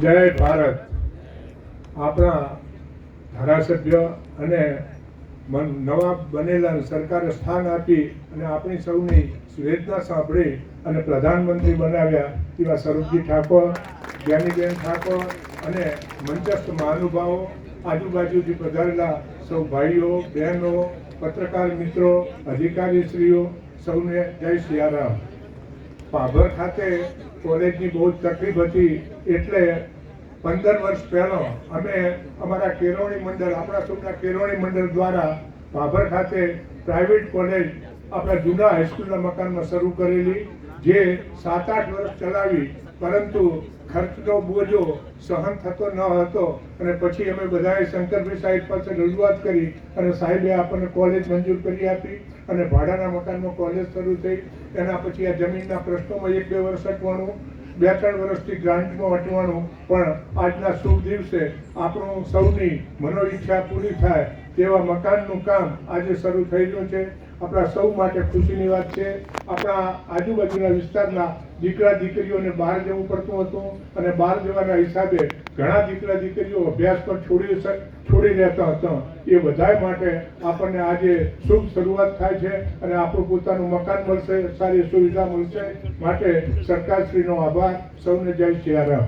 જય ભારત. આપણા ધારાસભ્ય અને નવા બનેલા સરકારે સ્થાન આપી અને આપણી સૌની વેદના સાંભળી અને પ્રધાનમંત્રી બનાવ્યા એવા સ્વરૂપજી ઠાકોર, જ્ઞાનીબેન ઠાકોર અને મંચસ્થ મહાનુભાવો, આજુબાજુથી પધારેલા સૌ ભાઈઓ બહેનો, પત્રકાર મિત્રો, અધિકારીશ્રીઓ, સૌને જય સિયારામ. પાભર ખાતે કોલેજની બહુ જ તકલીફ હતી એટલે 15 વર્ષ પહેલાં અમે અમારા કેળવણી મંડળ, આપણા સૌના કેળવણી મંડળ દ્વારા પાભર ખાતે પ્રાઇવેટ કોલેજ આપણા જૂના હાઈસ્કૂલના મકાનમાં શરૂ કરેલી, જે 7-8 વર્ષ ચલાવી, પરંતુ ખર્ચનો બોજો સહન થતો ન હતો અને પછી અમે બધાએ શંકરભાઈ સાહેબ પાસે રજૂઆત કરી અને સાહેબે આપણને કોલેજ મંજૂર કરી આપી અને ભાડાના મકાનમાં કોલેજ શરૂ થઈ. એના પછી આ જમીનના પ્રશ્નોમાં 1-2 વર્ષ અટવાનું, 2-3 વર્ષથી ગ્રાન્ટમાં અટવાનું, પણ આજના શુભ દિવસે આપણું સૌની મનોઈચ્છા પૂરી થાય તેવા મકાનનું કામ આજે શરૂ થઈ ગયું છે. આપણા સૌ માટે ખુશીની વાત છે. આપણા આજુબાજુના વિસ્તારના દીકરા દીકરીઓને બહાર જવું પડતું હતું અને બહાર જવાના હિસાબે ઘણા દીકરા દીકરીઓ અભ્યાસ પર છોડી રહેતા હતા. એ બધા માટે આપણને આજે શુભ શરૂઆત થાય છે અને આપણું પોતાનું મકાન મળશે, સારી સુવિધા મળશે. માટે સરકારશ્રીનો આભાર. સૌને જય સિયારામ.